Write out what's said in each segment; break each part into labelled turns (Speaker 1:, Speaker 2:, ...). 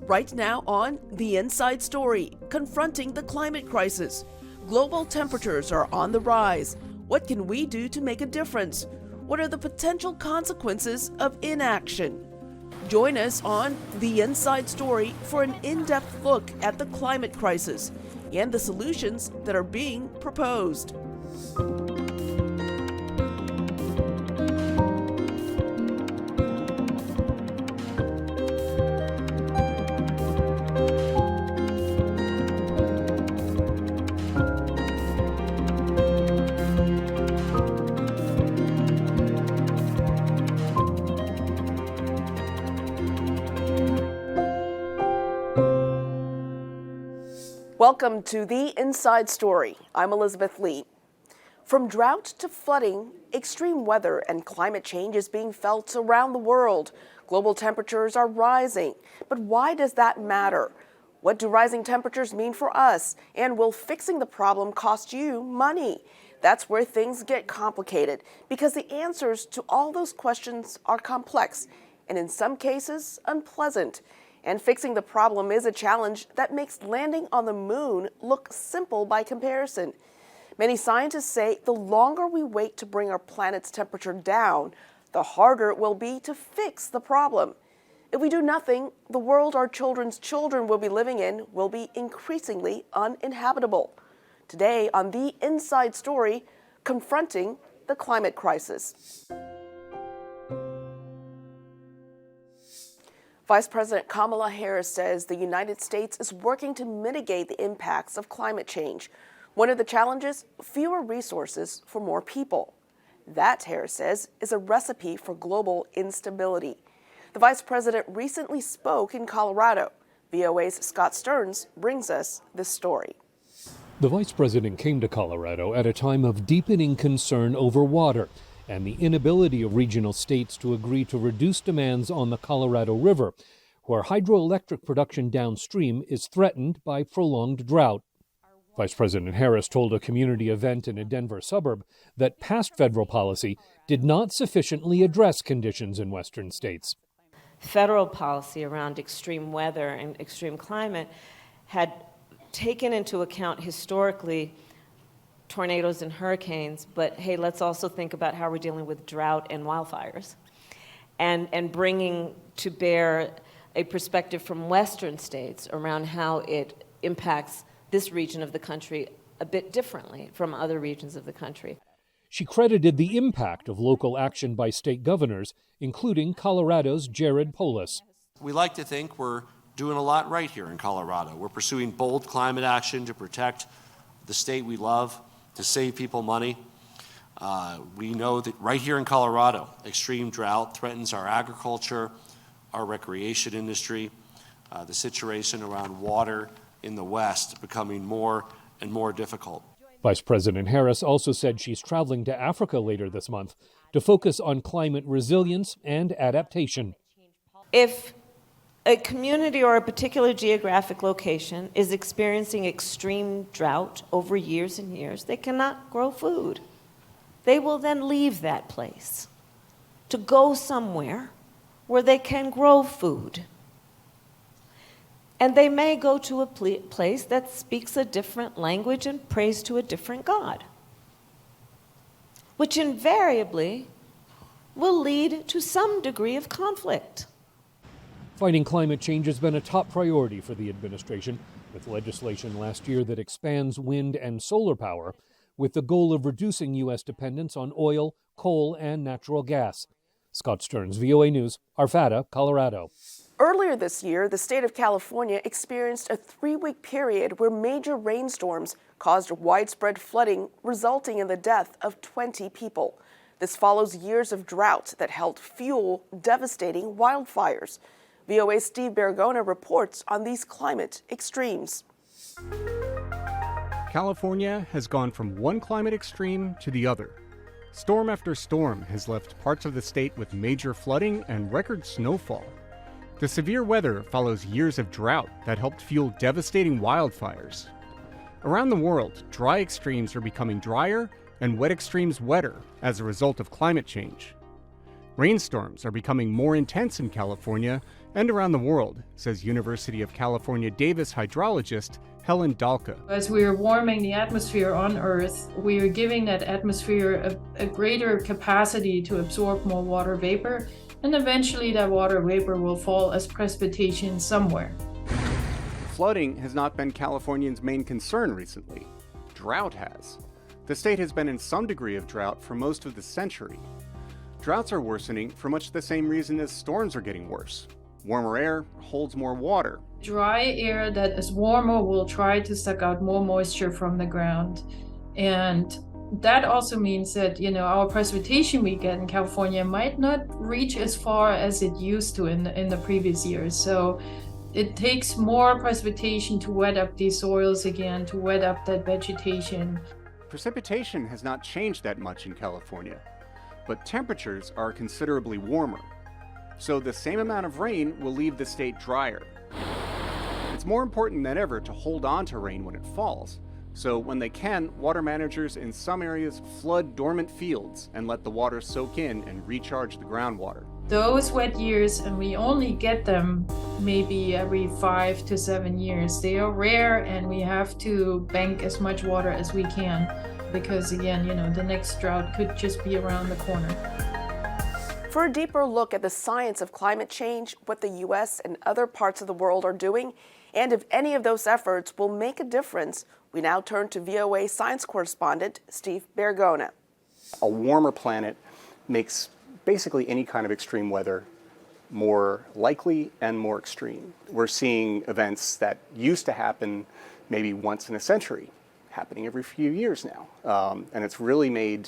Speaker 1: Right now on The Inside Story, Confronting the Climate Crisis. Global temperatures are on the rise. What can we do to make a difference? What are the potential consequences of inaction? Join us on The Inside Story for an in-depth look at the climate crisis and the solutions that are being proposed. Welcome to The Inside Story. I'm Elizabeth Lee. From drought to flooding, extreme weather and climate change is being felt around the world. Global temperatures are rising. But why does that matter? What do rising temperatures mean for us? And will fixing the problem cost you money? That's where things get complicated, because the answers to all those questions are complex and in some cases unpleasant. And fixing the problem is a challenge that makes landing on the moon look simple by comparison. Many scientists say the longer we wait to bring our planet's temperature down, the harder it will be to fix the problem. If we do nothing, the world our children's children will be living in will be increasingly uninhabitable. Today on The Inside Story, Confronting the Climate Crisis. Vice President Kamala Harris says the United States is working to mitigate the impacts of climate change. One of the challenges, fewer resources for more people. That, Harris says, is a recipe for global instability. The Vice President recently spoke in Colorado. VOA's Scott Stearns brings us this story.
Speaker 2: The Vice President came to Colorado at a time of deepening concern over water and the inability of regional states to agree to reduce demands on the Colorado River, where hydroelectric production downstream is threatened by prolonged drought. Vice President Harris told a community event in a Denver suburb that past federal policy did not sufficiently address conditions in western states.
Speaker 3: Federal policy around extreme weather and extreme climate had taken into account historically tornadoes and hurricanes, but hey, let's also think about how we're dealing with drought and wildfires, and bringing to bear a perspective from western states around how it impacts this region of the country a bit differently from other regions of the country.
Speaker 2: She credited the impact of local action by state governors, including Colorado's Jared Polis.
Speaker 4: We like to think we're doing a lot right here in Colorado. We're pursuing bold climate action to protect the state we love, to save people money. We know that right here in Colorado, extreme drought threatens our agriculture, our recreation industry, the situation around water in the West becoming more and more difficult.
Speaker 2: Vice President Harris also said she's traveling to Africa later this month to focus on climate resilience and adaptation.
Speaker 3: If a community or a particular geographic location is experiencing extreme drought over years and years, they cannot grow food. They will then leave that place to go somewhere where they can grow food. And they may go to a place that speaks a different language and prays to a different God, which invariably will lead to some degree of conflict.
Speaker 2: Fighting climate change has been a top priority for the administration, with legislation last year that expands wind and solar power, with the goal of reducing U.S. dependence on oil, coal, and natural gas. Scott Stearns, VOA News, Arvada, Colorado.
Speaker 1: Earlier this year, the state of California experienced a 3-week period where major rainstorms caused widespread flooding, resulting in the death of 20 people. This follows years of drought that helped fuel devastating wildfires. VOA's Steve Baragona reports on these climate extremes.
Speaker 5: California has gone from one climate extreme to the other. Storm after storm has left parts of the state with major flooding and record snowfall. The severe weather follows years of drought that helped fuel devastating wildfires. Around the world, dry extremes are becoming drier and wet extremes wetter as a result of climate change. Rainstorms are becoming more intense in California and around the world, says University of California Davis hydrologist Helen Dahlke.
Speaker 6: As we are warming the atmosphere on Earth, we are giving that atmosphere a greater capacity to absorb more water vapor, and eventually that water vapor will fall as precipitation somewhere.
Speaker 5: Flooding has not been Californians' main concern recently. Drought has. The state has been in some degree of drought for most of the century. Droughts are worsening for much the same reason as storms are getting worse. Warmer air holds more water.
Speaker 6: Dry air that is warmer will try to suck out more moisture from the ground. And that also means that, our precipitation we get in California might not reach as far as it used to in the previous years. So it takes more precipitation to wet up these soils again, to wet up that vegetation.
Speaker 5: Precipitation has not changed that much in California, but temperatures are considerably warmer. So the same amount of rain will leave the state drier. It's more important than ever to hold on to rain when it falls. So when they can, water managers in some areas flood dormant fields and let the water soak in and recharge the groundwater.
Speaker 6: Those wet years, and we only get them maybe every 5 to 7 years, they are rare, and we have to bank as much water as we can because, again, the next drought could just be around the corner.
Speaker 1: For a deeper look at the science of climate change, what the U.S. and other parts of the world are doing, and if any of those efforts will make a difference, we now turn to VOA science correspondent Steve Bergona.
Speaker 7: A warmer planet makes basically any kind of extreme weather more likely and more extreme. We're seeing events that used to happen maybe once in a century happening every few years now. And it's really made,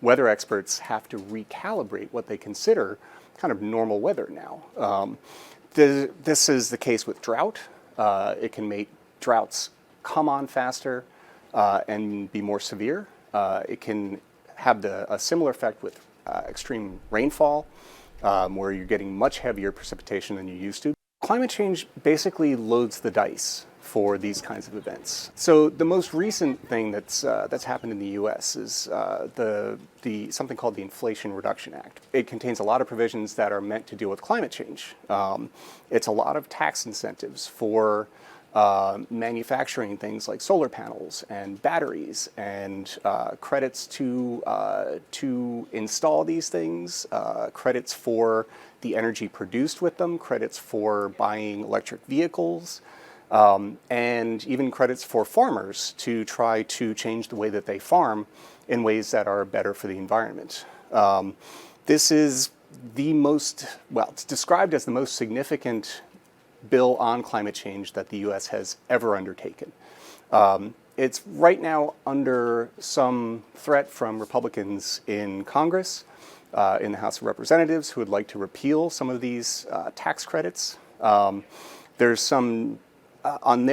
Speaker 7: weather experts have to recalibrate what they consider kind of normal weather now. This is the case with drought. It can make droughts come on faster and be more severe. It can have a similar effect with extreme rainfall, where you're getting much heavier precipitation than you used to. Climate change basically loads the dice for these kinds of events. So the most recent thing that's happened in the U.S. is the something called the Inflation Reduction Act. It contains a lot of provisions that are meant to deal with climate change. It's a lot of tax incentives for manufacturing things like solar panels and batteries, and credits to install these things, credits for the energy produced with them, credits for buying electric vehicles, and even credits for farmers to try to change the way that they farm in ways that are better for the environment. This is it's described as the most significant bill on climate change that the U.S. has ever undertaken. It's right now under some threat from Republicans in Congress, in the House of Representatives, who would like to repeal some of these tax credits. There's some, from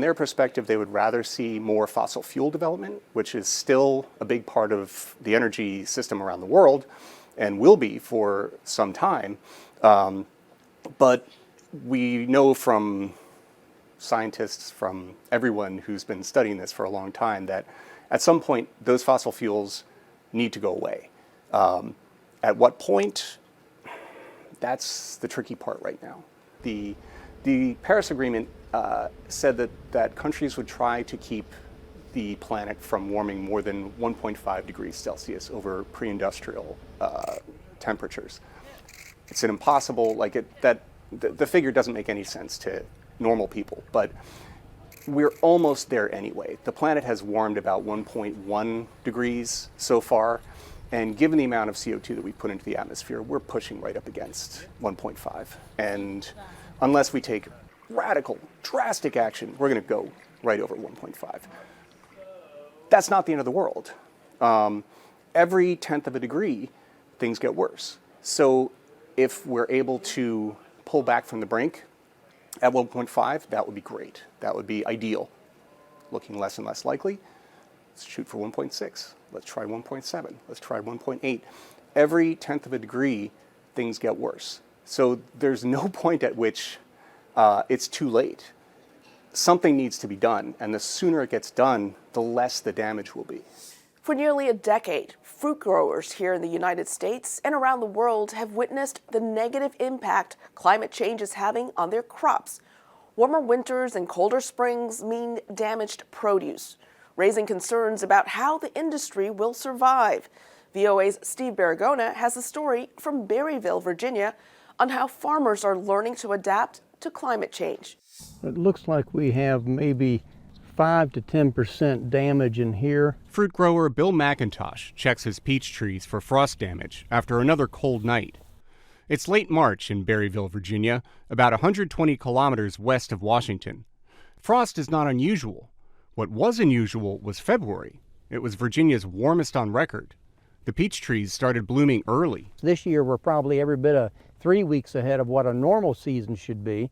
Speaker 7: their perspective, they would rather see more fossil fuel development, which is still a big part of the energy system around the world and will be for some time. But we know from scientists, from everyone who's been studying this for a long time, that at some point those fossil fuels need to go away. At what point? That's the tricky part right now. The Paris Agreement said that countries would try to keep the planet from warming more than 1.5 degrees Celsius over pre-industrial temperatures. It's an impossible, the figure doesn't make any sense to normal people, but we're almost there anyway. The planet has warmed about 1.1 degrees so far, and given the amount of CO2 that we put into the atmosphere, we're pushing right up against 1.5. And unless we take radical, drastic action, we're going to go right over 1.5. That's not the end of the world. Every 1/10 of a degree, things get worse. So if we're able to pull back from the brink at 1.5, that would be great. That would be ideal. Looking less and less likely, let's shoot for 1.6. Let's try 1.7. Let's try 1.8. Every 1/10 of a degree, things get worse. So there's no point at which it's too late. Something needs to be done, and the sooner it gets done, the less the damage will be.
Speaker 1: For nearly a decade, fruit growers here in the United States and around the world have witnessed the negative impact climate change is having on their crops. Warmer winters and colder springs mean damaged produce, raising concerns about how the industry will survive. VOA's Steve Baragona has a story from Berryville, Virginia, on how farmers are learning to adapt to climate change.
Speaker 8: It looks like we have maybe 5 to 10% damage in here.
Speaker 5: Fruit grower Bill McIntosh checks his peach trees for frost damage after another cold night. It's late March in Berryville, Virginia, about 120 kilometers west of Washington. Frost is not unusual. What was unusual was February. It was Virginia's warmest on record. The peach trees started blooming early.
Speaker 8: This year we're probably every bit of 3 weeks ahead of what a normal season should be.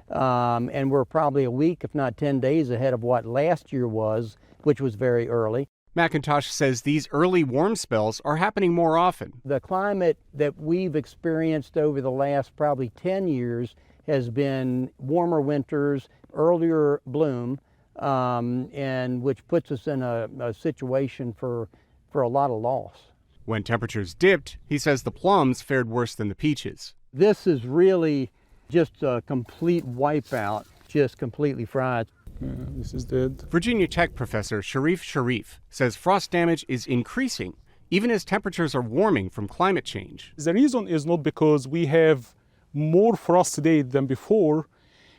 Speaker 8: And we're probably a week, if not 10 days ahead of what last year was, which was very early.
Speaker 5: McIntosh says these early warm spells are happening more often.
Speaker 8: The climate that we've experienced over the last probably 10 years has been warmer winters, earlier bloom, and which puts us in a situation for a lot of loss.
Speaker 5: When temperatures dipped, he says the plums fared worse than the peaches.
Speaker 8: This is really just a complete wipeout, just completely fried.
Speaker 9: This is dead.
Speaker 5: Virginia Tech professor Sharif says frost damage is increasing, even as temperatures are warming from climate change.
Speaker 9: The reason is not because we have more frost today than before.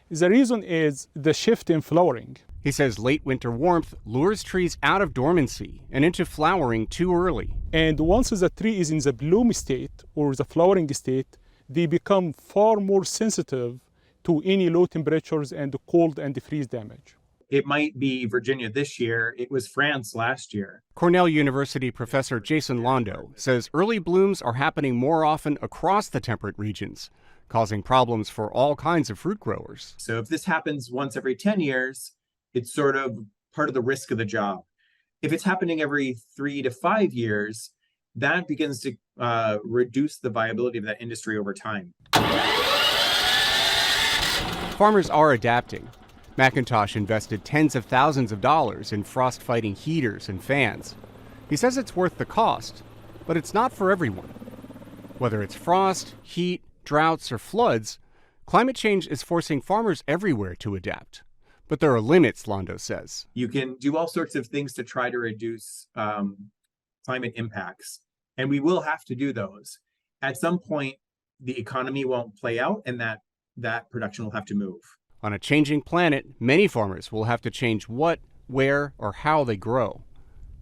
Speaker 9: The reason is the shift in flowering.
Speaker 5: He says late winter warmth lures trees out of dormancy and into flowering too early.
Speaker 9: And once the tree is in the bloom state or the flowering state, they become far more sensitive to any low temperatures and cold and freeze damage.
Speaker 10: It might be Virginia this year. It was France last year.
Speaker 5: Cornell University professor Jason Londo says early blooms are happening more often across the temperate regions, causing problems for all kinds of fruit growers.
Speaker 10: So if this happens once every 10 years, it's sort of part of the risk of the job. If it's happening every 3 to 5 years, that begins to reduce the viability of that industry over time.
Speaker 5: Farmers are adapting. McIntosh invested tens of thousands of dollars in frost-fighting heaters and fans. He says it's worth the cost, but it's not for everyone. Whether it's frost, heat, droughts, or floods, climate change is forcing farmers everywhere to adapt. But there are limits, Londo says.
Speaker 10: You can do all sorts of things to try to reduce climate impacts, and we will have to do those. At some point, the economy won't play out, and that production will have to move.
Speaker 5: On a changing planet, many farmers will have to change what, where, or how they grow.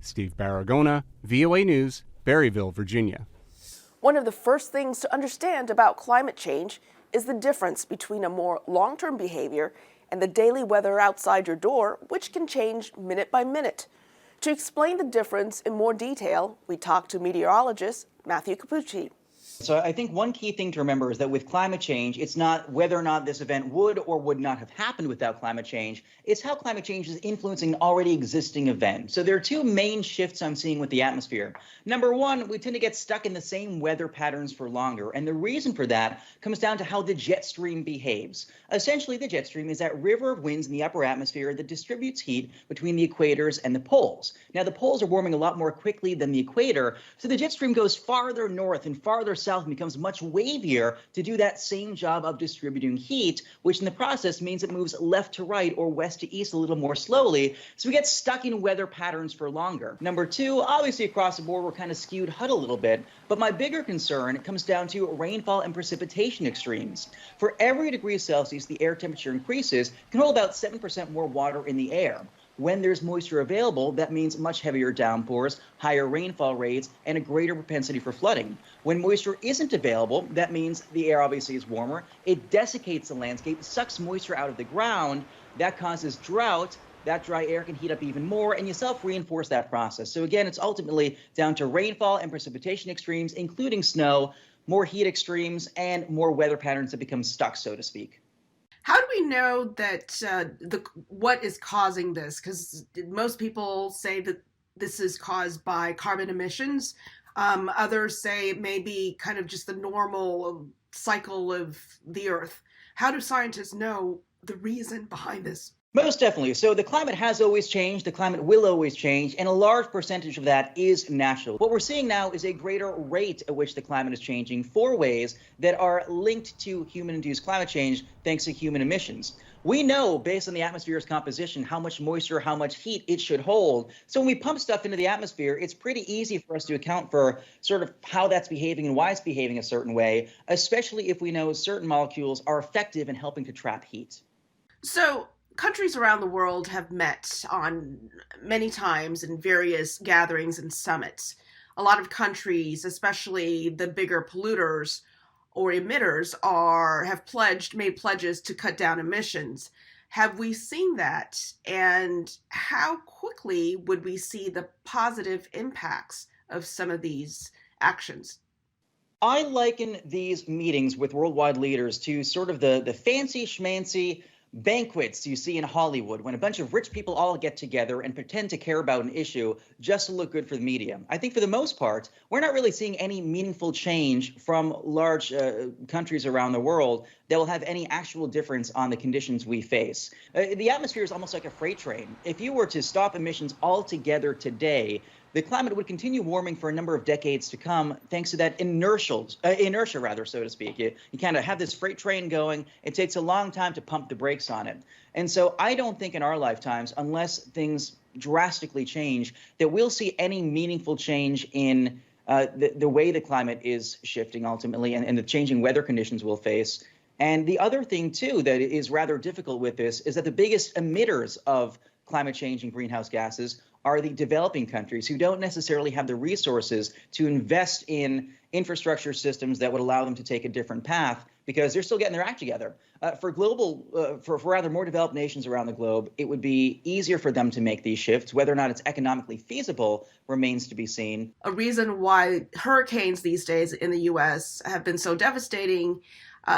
Speaker 5: Steve Baragona, VOA News, Berryville, Virginia.
Speaker 1: One of the first things to understand about climate change is the difference between a more long-term behavior and the daily weather outside your door, which can change minute by minute. To explain the difference in more detail, we talked to meteorologist Matthew Capucci.
Speaker 11: So I think one key thing to remember is that with climate change, it's not whether or not this event would or would not have happened without climate change. It's how climate change is influencing an already existing event. So there are two main shifts I'm seeing with the atmosphere. Number one, we tend to get stuck in the same weather patterns for longer. And the reason for that comes down to how the jet stream behaves. Essentially, the jet stream is that river of winds in the upper atmosphere that distributes heat between the equators and the poles. Now, the poles are warming a lot more quickly than the equator, so the jet stream goes farther north and farther south and becomes much wavier to do that same job of distributing heat, which in the process means it moves left to right or west to east a little more slowly. So we get stuck in weather patterns for longer. Number two, obviously across the board, we're kind of skewed HUD a little bit. But my bigger concern comes down to rainfall and precipitation extremes. For every degree Celsius, the air temperature increases, it can hold about 7% more water in the air. When there's moisture available, that means much heavier downpours, higher rainfall rates, and a greater propensity for flooding. When moisture isn't available, that means the air obviously is warmer. It desiccates the landscape, sucks moisture out of the ground. That causes drought. That dry air can heat up even more, and you self-reinforce that process. So again, it's ultimately down to rainfall and precipitation extremes, including snow, more heat extremes, and more weather patterns that become stuck, so to speak.
Speaker 12: How do we know that what is causing this? Because most people say that this is caused by carbon emissions. Others say it may be kind of just the normal cycle of the Earth. How do scientists know the reason behind this?
Speaker 11: Most definitely. So the climate has always changed, the climate will always change, and a large percentage of that is natural. What we're seeing now is a greater rate at which the climate is changing for ways that are linked to human-induced climate change thanks to human emissions. We know, based on the atmosphere's composition, how much moisture, how much heat it should hold. So when we pump stuff into the atmosphere, it's pretty easy for us to account for sort of how that's behaving and why it's behaving a certain way, especially if we know certain molecules are effective in helping to trap heat.
Speaker 12: So countries around the world have met on many times in various gatherings and summits. A lot of countries, especially the bigger polluters or emitters, have made pledges to cut down emissions. Have we seen that? And how quickly would we see the positive impacts of some of these actions?
Speaker 11: I liken these meetings with worldwide leaders to sort of the fancy schmancy banquets you see in Hollywood when a bunch of rich people all get together and pretend to care about an issue just to look good for the media. I think for the most part, we're not really seeing any meaningful change from large countries around the world that will have any actual difference on the conditions we face. The atmosphere is almost like a freight train. If you were to stop emissions altogether today, the climate would continue warming for a number of decades to come, thanks to that inertia, so to speak. You kind of have this freight train going. It takes a long time to pump the brakes on it. And so I don't think in our lifetimes, unless things drastically change, that we'll see any meaningful change in the way the climate is shifting ultimately and the changing weather conditions we'll face. And the other thing, too, that is rather difficult with this is that the biggest emitters of climate change and greenhouse gases are the developing countries who don't necessarily have the resources to invest in infrastructure systems that would allow them to take a different path because they're still getting their act together. For rather more developed nations around the globe, it would be easier for them to make these shifts. Whether or not it's economically feasible remains to be seen.
Speaker 12: A reason why hurricanes these days in the U.S. have been so devastating,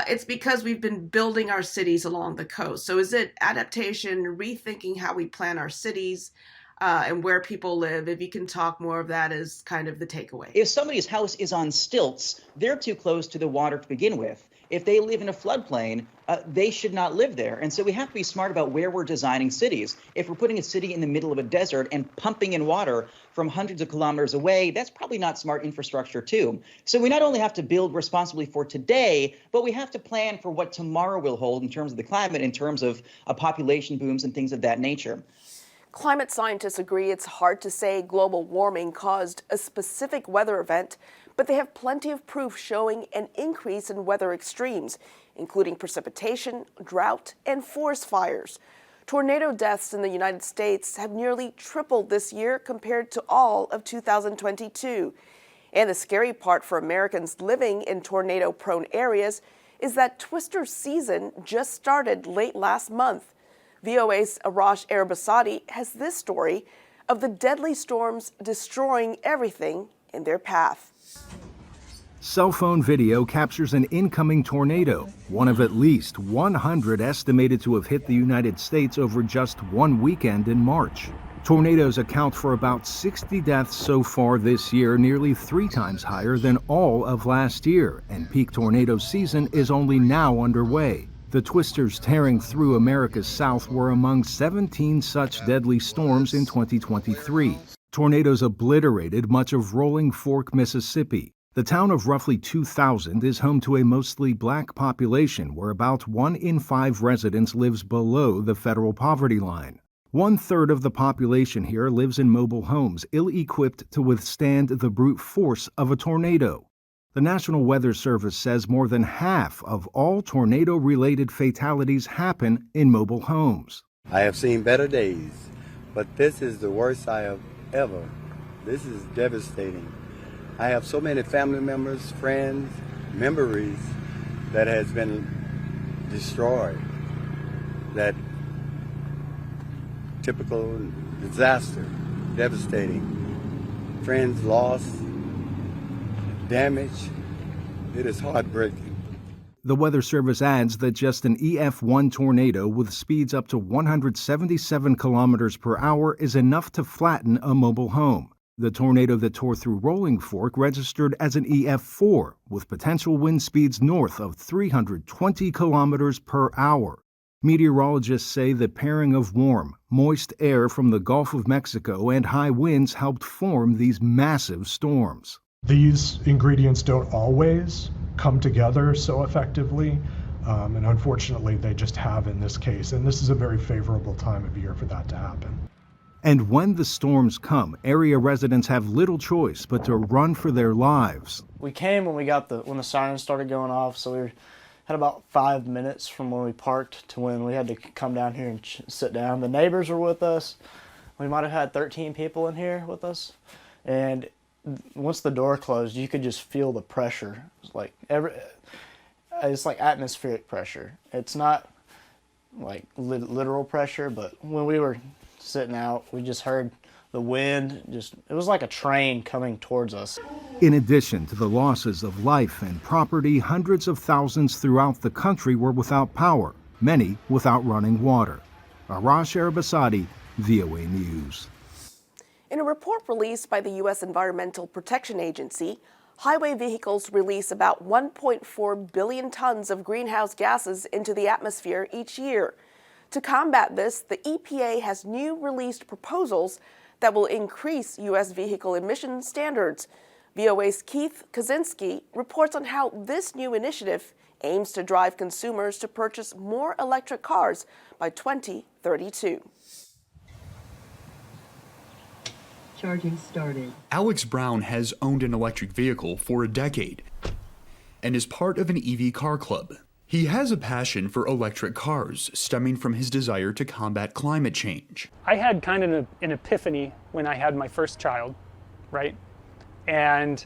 Speaker 12: it's because we've been building our cities along the coast. So is it adaptation, rethinking how we plan our cities, and where people live? If you can talk more of that as kind of the takeaway.
Speaker 11: If somebody's house is on stilts, they're too close to the water to begin with. If they live in a floodplain, they should not live there. And so we have to be smart about where we're designing cities. If we're putting a city in the middle of a desert and pumping in water from hundreds of kilometers away, that's probably not smart infrastructure too. So we not only have to build responsibly for today, but we have to plan for what tomorrow will hold in terms of the climate, in terms of population booms and things of that nature.
Speaker 1: Climate scientists agree it's hard to say global warming caused a specific weather event, but they have plenty of proof showing an increase in weather extremes, including precipitation, drought, and forest fires. Tornado deaths in the United States have nearly tripled this year compared to all of 2022. And the scary part for Americans living in tornado-prone areas is that twister season just started late last month. VOA's Arash Arabasadi has this story of the deadly storms destroying everything in their path.
Speaker 13: Cell phone video captures an incoming tornado, one of at least 100 estimated to have hit the United States over just one weekend in March. Tornadoes account for about 60 deaths so far this year, nearly 3 times higher than all of last year, and peak tornado season is only now underway. The twisters tearing through America's South were among 17 such deadly storms in 2023. Tornadoes obliterated much of Rolling Fork, Mississippi. The town of roughly 2,000 is home to a mostly black population where about 1 in 5 residents lives below the federal poverty line. 1/3 of the population here lives in mobile homes, ill-equipped to withstand the brute force of a tornado. The National Weather Service says more than half of all tornado-related fatalities happen in mobile homes.
Speaker 14: I have seen better days, but this is the worst I have ever. This is devastating. I have so many family members, friends, memories that has been destroyed. That typical disaster, devastating. Friends lost, damage. It is heartbreaking.
Speaker 13: The Weather Service adds that just an EF1 tornado with speeds up to 177 kilometers per hour is enough to flatten a mobile home. The tornado that tore through Rolling Fork registered as an EF4 with potential wind speeds north of 320 kilometers per hour. Meteorologists say the pairing of warm, moist air from the Gulf of Mexico and high winds helped form these massive storms.
Speaker 15: These ingredients don't always come together so effectively, and unfortunately they just have in this case, and this is a very favorable time of year for that to happen.
Speaker 13: And when the storms come, area residents have little choice but to run for their lives.
Speaker 16: We came when when the sirens started going off, so we had about 5 minutes from when we parked to when we had to come down here and sit down. The neighbors were with us. We might have had 13 people in here with us, and once the door closed, you could just feel the pressure. It's like atmospheric pressure. It's not like literal pressure, but when we were sitting out, we just heard the wind. It was like a train coming towards us.
Speaker 13: In addition to the losses of life and property, hundreds of thousands throughout the country were without power, many without running water. Arash Arabasadi, VOA News.
Speaker 1: In a report released by the U.S. Environmental Protection Agency, highway vehicles release about 1.4 billion tons of greenhouse gases into the atmosphere each year. To combat this, the EPA has new released proposals that will increase U.S. vehicle emission standards. VOA's Keith Kaczynski reports on how this new initiative aims to drive consumers to purchase more electric cars by 2032.
Speaker 17: Charging started.
Speaker 18: Alex Brown has owned an electric vehicle for a decade and is part of an EV car club. He has a passion for electric cars stemming from his desire to combat climate change.
Speaker 19: I had kind of an epiphany when I had my first child, right? And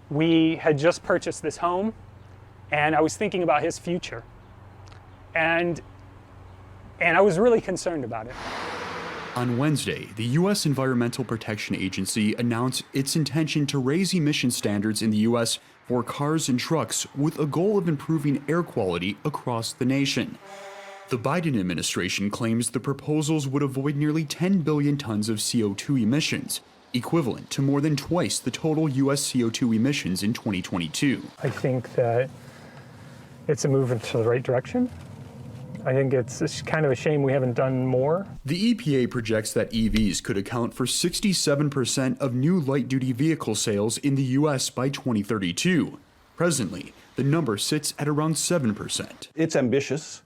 Speaker 19: we had just purchased this home, and I was thinking about his future. And I was really concerned about it.
Speaker 18: On Wednesday, the U.S. Environmental Protection Agency announced its intention to raise emission standards in the U.S. for cars and trucks with a goal of improving air quality across the nation. The Biden administration claims the proposals would avoid nearly 10 billion tons of CO2 emissions, equivalent to more than twice the total U.S. CO2 emissions in 2022.
Speaker 19: I think that it's a move into the right direction. I think it's kind of a shame we haven't done more.
Speaker 18: The EPA projects that EVs could account for 67% of new light-duty vehicle sales in the U.S. by 2032. Presently, the number sits at around 7%.
Speaker 20: It's ambitious.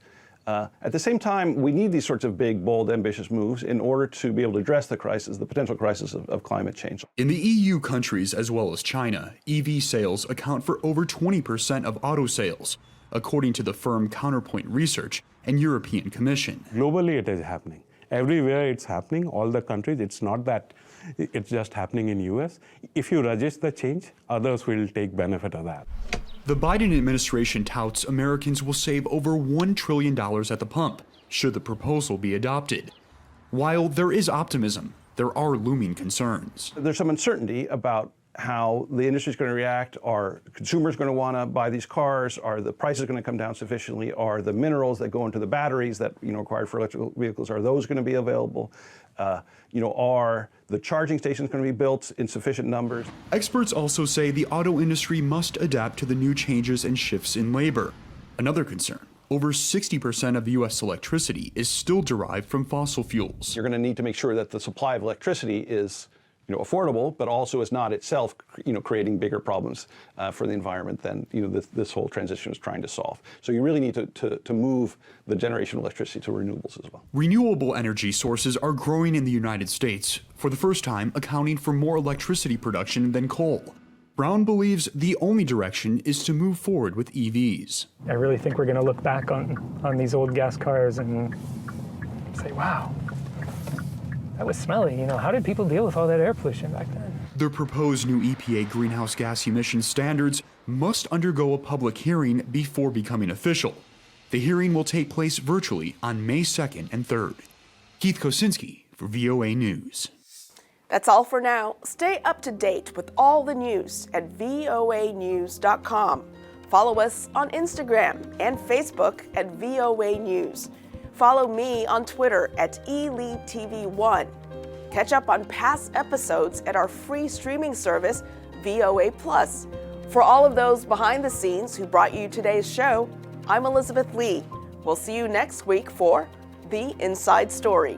Speaker 20: At the same time, we need these sorts of big, bold, ambitious moves in order to be able to address the potential crisis of climate change.
Speaker 18: In the EU countries as well as China, EV sales account for over 20% of auto sales, according to the firm Counterpoint Research and European Commission.
Speaker 21: Globally, it is happening. Everywhere it's happening, all the countries. It's not that it's just happening in US. If you resist the change, others will take benefit of that.
Speaker 18: The Biden administration touts Americans will save over $1 trillion at the pump, should the proposal be adopted. While there is optimism, there are looming concerns.
Speaker 20: There's some uncertainty about how the industry is going to react. Are consumers going to want to buy these cars? Are the prices going to come down sufficiently? Are the minerals that go into the batteries that required for electric vehicles, are those going to be available? Are the charging stations going to be built in sufficient numbers?
Speaker 18: Experts also say the auto industry must adapt to the new changes and shifts in labor. Another concern, over 60% of U.S. electricity is still derived from fossil fuels.
Speaker 20: You're going to need to make sure that the supply of electricity is affordable, but also is not itself, creating bigger problems for the environment than this whole transition is trying to solve. So you really need to move the generation of electricity to renewables as well.
Speaker 18: Renewable energy sources are growing in the United States, for the first time accounting for more electricity production than coal. Brown believes the only direction is to move forward with EVs.
Speaker 19: I really think we're going to look back on these old gas cars and say, wow, that was smelly. How did people deal with all that air pollution back then?
Speaker 18: The proposed new EPA greenhouse gas emission standards must undergo a public hearing before becoming official. The hearing will take place virtually on May 2nd and 3rd. Keith Kaczynski for VOA News.
Speaker 1: That's all for now. Stay up to date with all the news at voanews.com. Follow us on Instagram and Facebook at VOA News. Follow me on Twitter at ELeadTV1. Catch up on past episodes at our free streaming service, VOA Plus. For all of those behind the scenes who brought you today's show, I'm Elizabeth Lee. We'll see you next week for The Inside Story.